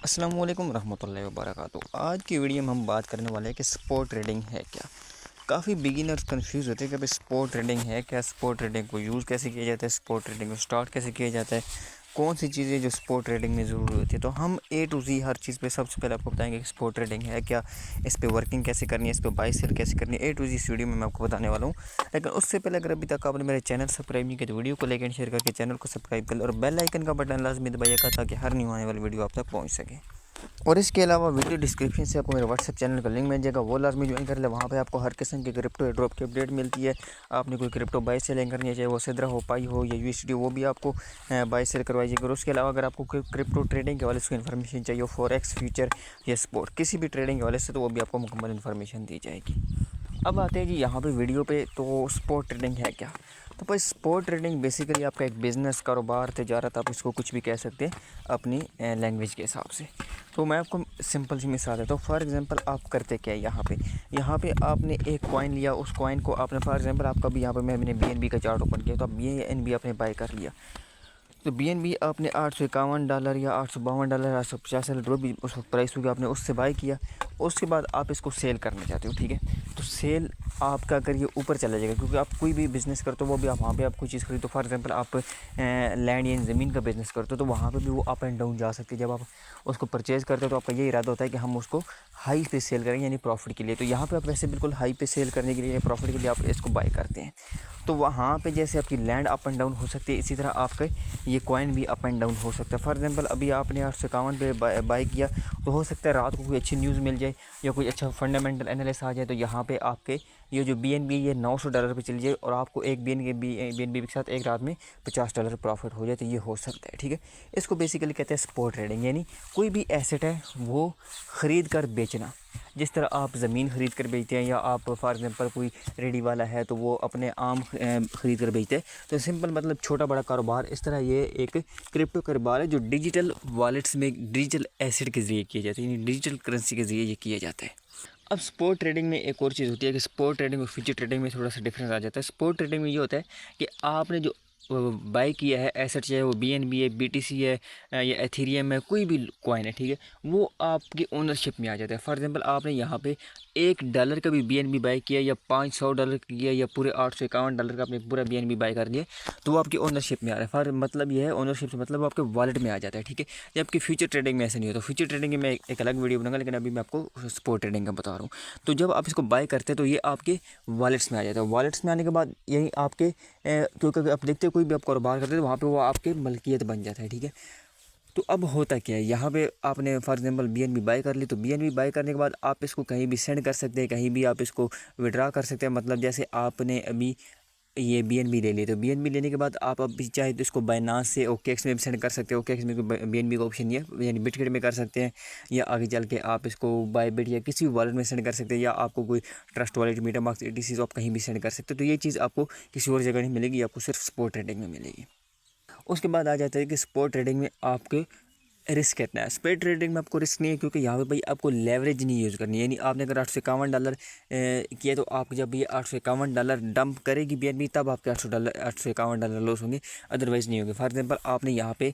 अस्सलाम वालेकुम रहमतुल्लाहि व बरकातुहू। आज की वीडियो में हम बात करने वाले हैं कि स्पोर्ट ट्रेडिंग है क्या। काफ़ी बिगिनर्स कंफ्यूज होते हैं कि भाई स्पोर्ट ट्रेडिंग है क्या, स्पोर्ट ट्रेडिंग को यूज़ कैसे किया जाता है, स्पोर्ट ट्रेडिंग को स्टार्ट कैसे किया जाता है, कौन सी चीज़ें जो स्पोर्ट ट्रेडिंग में ज़रूरी होती है। तो हम ए टू ज़ी हर चीज़ पे सबसे पहले आपको बताएंगे कि स्पोर्ट ट्रेडिंग है क्या, इस पर वर्किंग कैसे करनी है, इस पर बाई सेल कैसे करनी है। ए टू जी इस वीडियो में मैं आपको बताने वाला हूँ। लेकिन उससे पहले अगर अभी तक आपने मेरे चैनल सब्सक्राइब नहीं किया तो वीडियो को लाइक एंड शेयर करके चैनल को सब्सक्राइब कर लो और बेल आइकन का बटन लाजमी दबाइएगा ताकि हर न्यू आने वाली वीडियो आप तक पहुँच सके। और इसके अलावा वीडियो डिस्क्रिप्शन से आपको मेरे व्हाट्सएप चैनल का लिंक मिल जाएगा, वो लाजमी ज्वाइन कर ले। वहाँ पे आपको हर किस्म की क्रिप्टो ड्रॉप की अपडेट मिलती है। आपने कोई क्रिप्टो बाई सेलिंग करनी है, चाहे वो सिद्रा हो, पाई हो या यूएसडी, वो भी आपको बाई सेल करवाई जाएगी। और उसके अलावा अगर आपको क्रिप्टो ट्रेडिंग के वाले से इन्फॉर्मेशन चाहिए, फॉरेक्स, फ्यूचर या स्पोर्ट, किसी भी ट्रेडिंग के वाले से, तो वो भी आपको मुकम्मल इन्फॉर्मेशन दी जाएगी। अब आते हैं जी यहाँ पे वीडियो पे। तो स्पोर्ट ट्रेडिंग है क्या। तो भाई स्पोर्ट ट्रेडिंग बेसिकली आपका एक बिज़नेस, कारोबार, तिजारत, आप इसको कुछ भी कह सकते हैं अपनी लैंग्वेज के हिसाब से। तो मैं आपको सिंपल सी मिसाल देता हूँ। फॉर एग्जांपल आप करते क्या है, यहाँ पे आपने एक कॉइन लिया, उस कॉइन को आपने फॉर एग्जांपल आपका भी यहाँ पे मैंने BNB का चार्ट ओपन किया, तो आप BNB आपने बाय कर लिया। तो BNB आपने $851 या $852, $850 जो भी उस वक्त प्राइस होगी, आपने उससे बाय किया। उसके बाद आप इसको सेल करना चाहते हो, ठीक है। तो सेल आपका अगर ये ऊपर चला जाएगा, क्योंकि आप कोई भी बिज़नेस करते हो वो भी आप वहाँ पे आप कोई चीज़ खरीदो। तो फॉर एग्जांपल आप लैंड या ज़मीन का बिज़नेस करते हो, तो वहाँ पे भी वो अप एंड डाउन जा सकती है। जब आप उसको परचेज़ करते हो तो आपका ये इरादा होता है कि हम उसको हाई पे सेल करेंगे, यानी प्रॉफिट के लिए। तो यहाँ पे आप वैसे बिल्कुल हाई पे सेल करने के लिए, प्रॉफिट के लिए आप इसको बाय करते हैं। तो वहाँ पे जैसे आपकी लैंड अप एंड डाउन हो सकती है, इसी तरह आपका ये कॉइन भी अप एंड डाउन हो सकता है। फॉर एग्जांपल अभी आपने 851 पे बाय किया, तो हो सकता है रात को कोई अच्छी न्यूज़ मिल जाए या कोई अच्छा फंडामेंटल एनालिसिस आ जाए, तो यहाँ पे आपके ये जो BNB ये $900 पे चली जाए और आपको एक BNB के साथ एक रात में $50 प्रॉफिट हो जाए, तो ये हो सकता है, ठीक है। इसको बेसिकली कहते हैं स्पॉट ट्रेडिंग, यानी कोई भी एसेट है वो ख़रीद कर बेचना। जिस तरह आप ज़मीन ख़रीद कर बेचते हैं, या आप फॉर एग्जांपल कोई रेडी वाला है तो वो अपने आम ख़रीद कर बेचते हैं। तो सिंपल मतलब छोटा बड़ा कारोबार, इस तरह ये एक क्रिप्टो कारोबार है जो डिजिटल वॉलेट्स में डिजिटल एसेट के ज़रिए किया जाता है, यानी डिजिटल करेंसी के ज़रिए ये किया जाता है। अब स्पोर्ट ट्रेडिंग में एक और चीज़ होती है कि स्पोर्ट ट्रेडिंग और फ्यूचर ट्रेडिंग में थोड़ा सा डिफरेंस आ जाता है। स्पोर्ट ट्रेडिंग में ये होता है कि आपने जो बाई किया है एसेट, चाहे वो BNB है, BTC है या एथेरियम है, कोई भी कॉइन है, ठीक है, वो आपकी ओनरशिप में आ जाता है। फॉर एग्जांपल आपने यहाँ पे $1 का भी BNB बाई किया, या $500 किया, या पूरे $851 का आपने पूरा BNB बाई कर लिया, तो वो आपकी ओनरशिप में आ रहा है। फॉर मतलब ये है ओनरशिप से मतलब वो आपके वॉलेट में आ जाता है, ठीक है। जबकि फ्यूचर ट्रेडिंग में ऐसे नहीं होता। फ्यूचर ट्रेडिंग में मैं एक अलग वीडियो बनाऊंगा, लेकिन अभी मैं आपको स्पोर्ट ट्रेडिंग का बता रहा हूँ। तो जब आप इसको बाय करते हैं तो ये आपके वॉलेट्स में आ जाता है। वॉलेट्स में आने के बाद यही आपके क्योंकि आप देखते हो कोई भी आप कारोबार करते हैं तो वहाँ पे वो आपके मलकियत बन जाता है, ठीक है। तो अब होता क्या है, यहाँ पे आपने फॉर एग्जांपल BNB बाय कर ली, तो BNB बाय करने के बाद आप इसको कहीं भी सेंड कर सकते हैं, कहीं भी आप इसको विड्रा कर सकते हैं। मतलब जैसे आपने अभी ये BNB ले ली, तो BNB लेने के बाद आप अभी चाहे तो इसको बाइनांस से OKX में भी सेंड कर सकते हो। OKX में BNB का ऑप्शन नहीं है, यानी बिटकेट में कर सकते हैं, या आगे चल के आप इसको बायबिट या किसी भी वॉलेट में सेंड कर सकते हैं, या आपको कोई ट्रस्ट वॉलेट, मीटामास्क, ETC तो आप कहीं भी सेंड कर सकते हो। तो ये चीज़ आपको किसी और जगह नहीं मिलेगी, आपको सिर्फ स्पोर्ट ट्रेडिंग में मिलेगी। उसके बाद आ जाता है कि स्पोर्ट ट्रेडिंग में आपके रिस्क कितना है। स्पोर्ट ट्रेडिंग में आपको रिस्क नहीं है, क्योंकि यहाँ पे भाई आपको लेवरेज नहीं यूज़ करनी है। यानी आपने अगर $851 किया, तो आप जब ये $851 डंप करेगी BNB, तब आपके $851 लॉस होंगे, अदरवाइज़ नहीं होंगे। फॉर एग्जांपल आपने यहाँ पे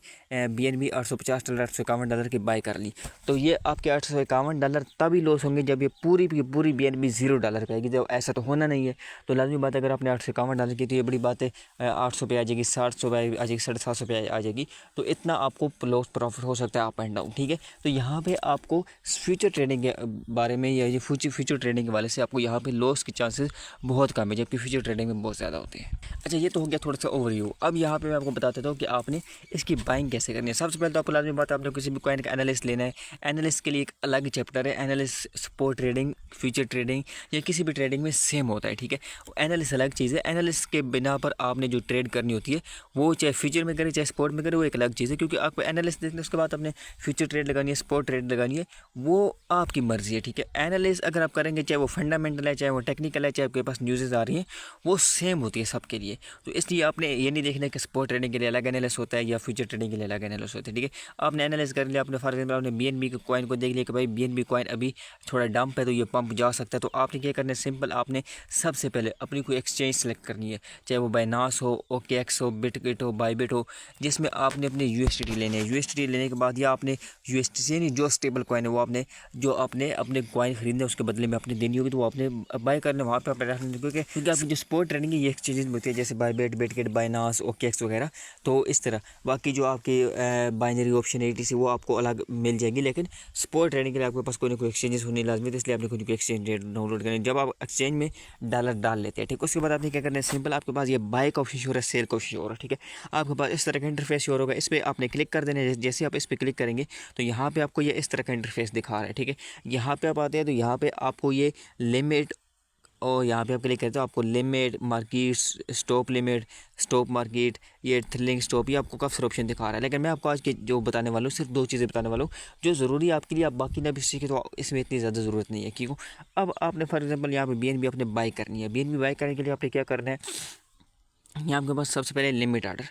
BNB $850 $851 की बाय कर ली, तो ये आपके $851 तभी लॉस होंगे जब ये पूरी की पूरी BNB $0 पे आएगी। जब ऐसा तो होना नहीं है, तो लाजमी बात है अगर आपने $851 की, तो ये बड़ी बात है 800 पे आ जाएगी, 700 पे आ जाएगी, 750 पे आ जाएगी। तो इतना आपको लॉस प्रॉफिट हो सकता है अप एंड डाउन, ठीक है। तो यहाँ पे आपको फ्यूचर ट्रेडिंग के बारे में, या ये फ्यूचर ट्रेडिंग के वाले से आपको यहाँ पे लॉस के चांसेस बहुत कम है, जबकि फ्यूचर ट्रेडिंग में बहुत ज़्यादा होते हैं। अच्छा, ये तो हो गया थोड़ा सा ओवरव्यू। अब यहाँ पे मैं आपको बता देता हूँ कि आपने इसकी बाइंग कैसे करनी है। सबसे पहले तो आपको लाजमी बात है, आपने किसी भी कॉइन का एनालिस्ट लेना है। एनालिस्ट के लिए एक अलग चैप्टर है। Analyst sport trading, future trading या किसी भी ट्रेडिंग में सेम होता है, ठीक है। एनालिस्ट अलग चीज़ है। एनालिस्ट के बिना पर आपने जो ट्रेड करनी होती है, वो चाहे फ्यूचर में करें चाहे स्पोर्ट में करें, वो एक अलग चीज़ है। क्योंकि आपको एनालिस्ट देखने उसके बाद आपने फ्यूचर ट्रेड लगानी है, स्पोर्ट ट्रेड लगानी है, वो आपकी मर्ज़ी है, ठीक है। एनालिस्ट अगर आप करेंगे, चाहे वो फंडामेंटल है, चाहे वो टेक्निकल है, चाहे आपके पास न्यूज़ आ रही हैं, वो सेम होती है सबके लिए। तो इसलिए आपने ये नहीं देखना कि स्पोर्ट ट्रेडिंग के लिए अलग एनालिस्ट होता है या फ्यूचर ट्रेडिंग के लिए अलग एनालिस्ट होता है, ठीक है। आपने एनालिस कर लिया, आपने फॉर एग्जाम्पल आपने BNB के कॉइन को देख लिया कि भाई BNB कॉइन अभी थोड़ा डंप है, तो ये पंप जा सकता है। तो आपने क्या करना है, सिंपल आपने सबसे पहले अपनी कोई एक्सचेंज सेलेक्ट करनी है, चाहे वो बाइनांस हो, OKX हो, बिटगेट हो, बायबिट हो, जिसमें आपने अपने USDT लेने हैं। USDT लेने के बाद या आपने यूएसटी से नहीं, जो स्टेबल कॉइन है वो आपने जो अपने कॉइन खरीदने उसके बदले में आपने देनी होगी, तो वो आपने बाय करना वहाँ पे आपने रखना, क्योंकि आपकी जो स्पॉट ट्रेडिंग है ये एक्सचेंजेस में होती है, जैसे बायबेट, बिटगेट, बाइनांस, ओकेएक्स वगैरह। तो इस तरह बाकी जो आपकी बाइनरी ऑप्शन एटीसी वो आपको अलग मिल जाएगी, लेकिन स्पॉट ट्रेडिंग के लिए आपके पास कोई ना कोई एक्सचेंजेस होनी लाजमी है, इसलिए आपने कोई ना कोई एक्सचेंज डाउनलोड करें। जब आप एक्सचेंज में डॉलर डाल लेते हैं, ठीक, उसके बाद आपने क्या करना है, सिंपल आपके पास ये बाय का ऑप्शन हो रहा है, सेल का ऑप्शन हो रहा है, ठीक है। आपके पास इस तरह का इंटरफेस हो होगा, इस पर आपने क्लिक कर देना है। जैसे आप इस पर क्लिक करेंगे तो यहाँ पे आपको ये इस तरह का इंटरफेस दिखा रहा है, ठीक है। यहाँ पे आप आते हैं तो यहाँ पे आपको ये लिमिट, और यहाँ पे आप क्लिक करते हो आपको limit, market, stop limit, stop market, ये थ्रिलिंग स्टॉप, ये आपको काफ़ी सारे ऑप्शन दिखा रहा है। लेकिन मैं आपको आज के जो बताने वाला हूँ सिर्फ 2 चीज़ें बताने वाला हूँ जो ज़रूरी है आपके लिए, आप बाकी ना भी सीखे तो इसमें इतनी ज़्यादा ज़रूरत नहीं है। क्यों, अब आपने फॉर एग्जांपल यहाँ पे बीएनबी अपने बाई करनी है। बीएनबी बाई करने के लिए आपने क्या करना है, यहाँ आपके पास सबसे पहले लिमिट आर्डर।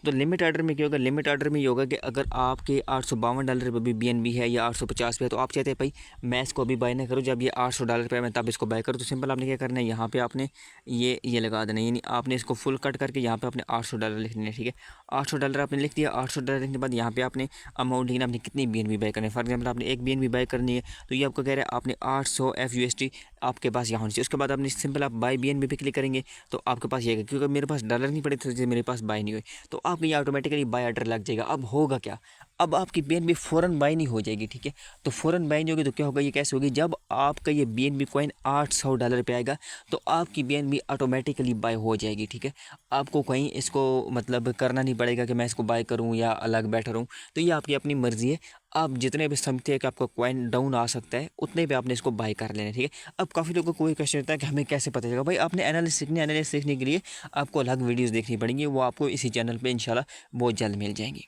तो लिमिट आर्डर में क्या होगा, लिमिट आर्डर में ये होगा कि अगर आपके $852 पर भी बीएनबी है या 850 पे है, तो आप चाहते हैं भाई मैं इसको अभी बाय ना करूँ, जब ये $800 पे है मैं तब इसको बाय करूँ। तो सिंपल आपने क्या करना है, यहाँ पे आपने ये लगा देना, यानी आपने इसको फुल कट करके यहाँ पे आपने $800 लिखने है, ठीक है। $800 आपने लिख दिया। $800 लिखने के बाद यहाँ पे आपने अमाउंट लिखना, आपने कितनी बीएनबी बाय करनी है। फॉर एग्जाम्पल आपने एक बीएनबी बाय करनी है, तो ये आपको कह रहा है आपने 800 FUSD आपके पास यहाँ होनी चाहिए। उसके बाद आपने सिंपल आप बाय बीएनबी पे क्लिक करेंगे तो आपके पास ये, क्योंकि मेरे पास डॉलर नहीं पड़े थे, मेरे पास बाय नहीं हुए, तो आपको ये ऑटोमेटिकली बाय ऑर्डर लग जाएगा। अब होगा क्या, अब आपकी बीएनबी फ़ौरन बाय नहीं हो जाएगी, ठीक है। तो फ़ौरन बाय नहीं होगी तो क्या होगा, ये कैसे होगी, जब आपका ये बीएनबी कॉइन $800 पे आएगा तो आपकी बीएनबी ऑटोमेटिकली बाय हो जाएगी, ठीक है। आपको कहीं इसको मतलब करना नहीं पड़ेगा कि मैं इसको बाय करूं या अलग बैठा रहूं, तो ये आपकी अपनी मर्ज़ी है। आप जितने भी समझते हैं कि आपका कॉइन डाउन आ सकता है उतने पे आपने इसको बाय कर लेना है, ठीक है। अब काफ़ी लोगों को कोई क्वेश्चन रहता है कि हमें कैसे पता चलेगा, भाई आपने एनालिसिस सीखनी है। एनालिसिस सीखने के लिए आपको अलग वीडियोज़ देखनी पड़ेंगी, वो आपको इसी चैनल पर इंशाल्लाह बहुत जल्द मिल जाएंगी।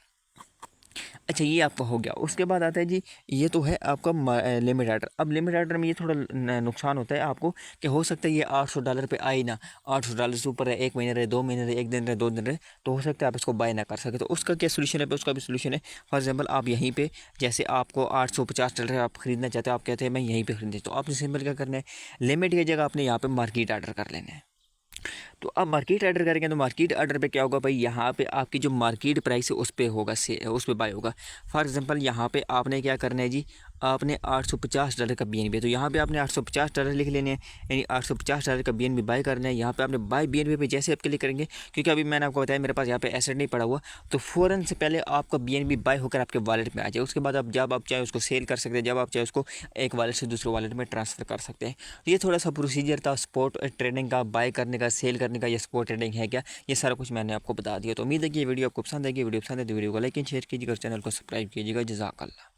अच्छा, ये आपका हो गया। उसके बाद आता है जी, ये तो है आपका लिमिट आर्डर। अब लिमिट आर्डर में ये थोड़ा नुकसान होता है आपको कि हो सकता है ये $800 पे आए ना, $800 से ऊपर है, 1 महीने रहे, 2 महीने रहे, 1 दिन रहे, 2 दिन रहे, तो हो सकता है आप इसको बाय ना कर सके। तो उसका क्या सोल्यूशन है, उसका भी सोल्यूशन है। फॉर एग्जाम्पल आप यहीं पे जैसे आपको $850 आप खरीदना चाहते हो, आप कहते हैं मैं यहीं पर खरीदना, तो आपने सिंपल क्या करना है, लिमिट की जगह आपने यहाँ पर मार्केट आर्डर कर लेना है। तो अब मार्केट आर्डर करेंगे तो मार्केट आर्डर पे क्या होगा भाई, यहाँ पे आपकी जो मार्केट प्राइस है उस पर होगा, से उस पर बाय होगा। फॉर एग्जांपल यहाँ पे आपने क्या करना है जी, आपने $850 का बीएनबी, तो यहाँ पे आपने $850 लिख लेने हैं, यानी $850 का बीएनबी बाय करना है। यहाँ पे आपने बाय बीएनबी पे जैसे आप क्लिक करेंगे, क्योंकि अभी मैंने आपको बताया मेरे पास यहाँ पे एसेट नहीं पड़ा हुआ, तो फ़ौरन से पहले आपका बीएनबी बाय होकर आपके वॉलेट में आ जाए। उसके बाद आप जब आप चाहे उसको सेल कर सकते हैं, जब आप चाहे उसको एक वॉलेट से दूसरे वॉलेट में ट्रांसफ़र कर सकते हैं। तो ये थोड़ा सा प्रोसीजर था स्पॉट ट्रेडिंग का, बाय करने का, सेल करने का, ये स्पॉट ट्रेडिंग है क्या, ये सारा कुछ मैंने आपको बता दिया। तो उम्मीद है कि ये वीडियो आपको पसंद आएगी। वीडियो पसंद है तो वीडियो को लाइक एंड शेयर कीजिएगा और चैनल को सब्सक्राइब कीजिएगा। जज़ाकल्लाह।